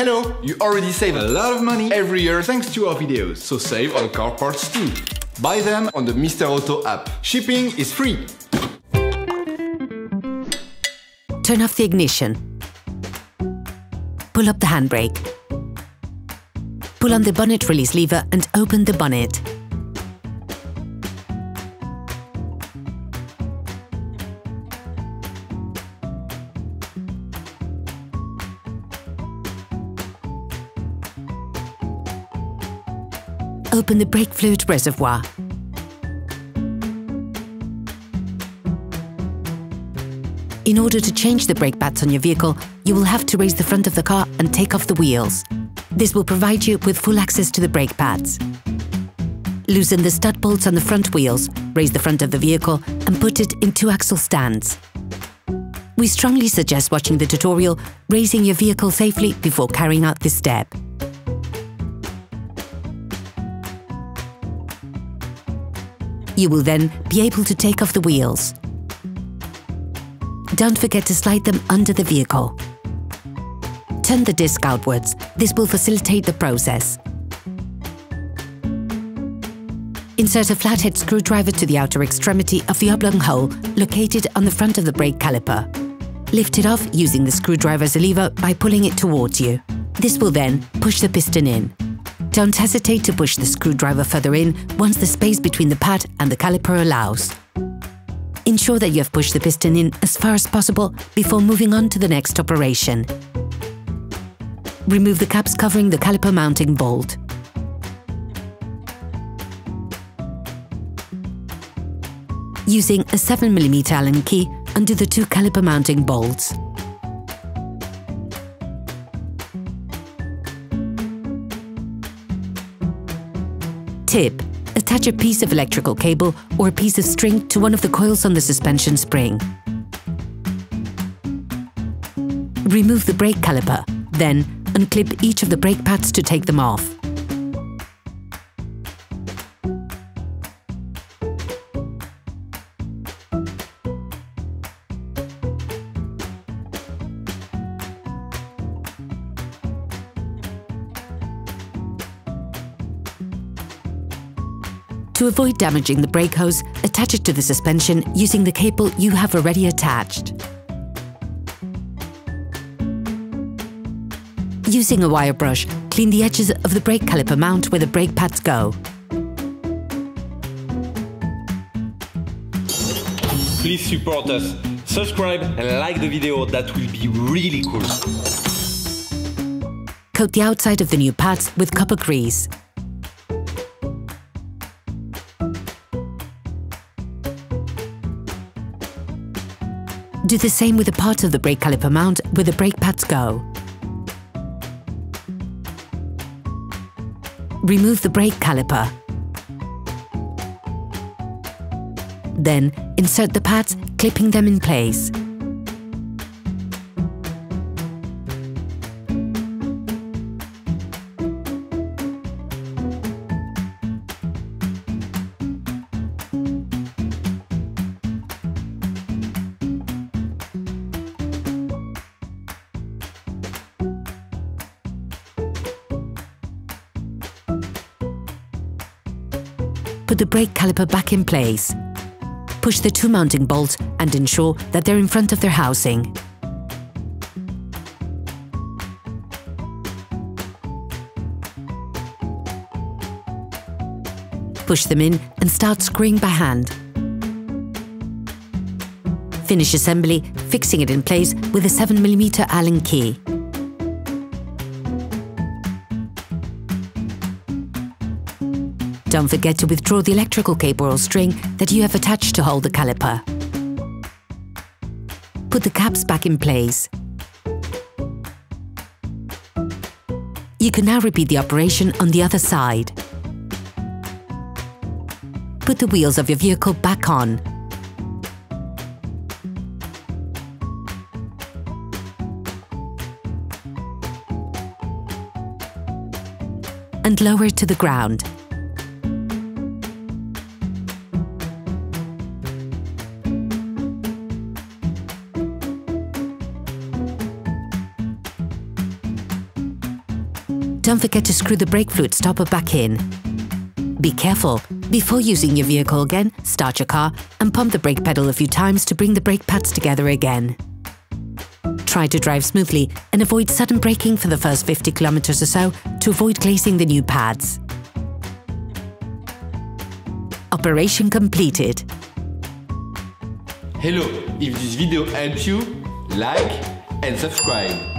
Hello! You already save a lot of money every year thanks to our videos, so save on car parts too. Buy them on the Mr. Auto app. Shipping is free. Turn off the ignition. Pull up the handbrake. Pull on the bonnet release lever and open the bonnet. Open the brake fluid reservoir. In order to change the brake pads on your vehicle, you will have to raise the front of the car and take off the wheels. This will provide you with full access to the brake pads. Loosen the stud bolts on the front wheels, raise the front of the vehicle and put it in 2-axle stands. We strongly suggest watching the tutorial, raising your vehicle safely before carrying out this step. You will then be able to take off the wheels. Don't forget to slide them under the vehicle. Turn the disc outwards. This will facilitate the process. Insert a flathead screwdriver to the outer extremity of the oblong hole located on the front of the brake caliper. Lift it off using the screwdriver as a lever by pulling it towards you. This will then push the piston in. Don't hesitate to push the screwdriver further in once the space between the pad and the caliper allows. Ensure that you have pushed the piston in as far as possible before moving on to the next operation. Remove the caps covering the caliper mounting bolt. Using a 7mm Allen key, undo the 2 caliper mounting bolts. Tip: attach a piece of electrical cable or a piece of string to one of the coils on the suspension spring. Remove the brake caliper, then unclip each of the brake pads to take them off. To avoid damaging the brake hose, attach it to the suspension using the cable you have already attached. Using a wire brush, clean the edges of the brake caliper mount where the brake pads go. Please support us, subscribe and like the video, that will be really cool. Coat the outside of the new pads with copper grease. Do the same with the part of the brake caliper mount where the brake pads go. Remove the brake caliper. Then insert the pads, clipping them in place. Put the brake caliper back in place. Push the 2 mounting bolts and ensure that they're in front of their housing. Push them in and start screwing by hand. Finish assembly, fixing it in place with a 7mm Allen key. Don't forget to withdraw the electrical cable or string that you have attached to hold the caliper. Put the caps back in place. You can now repeat the operation on the other side. Put the wheels of your vehicle back on. And lower to the ground. Don't forget to screw the brake fluid stopper back in. Be careful. Before using your vehicle again, start your car and pump the brake pedal a few times to bring the brake pads together again. Try to drive smoothly and avoid sudden braking for the first 50 kilometers or so to avoid glazing the new pads. Operation completed. Hello, if this video helped you, like and subscribe.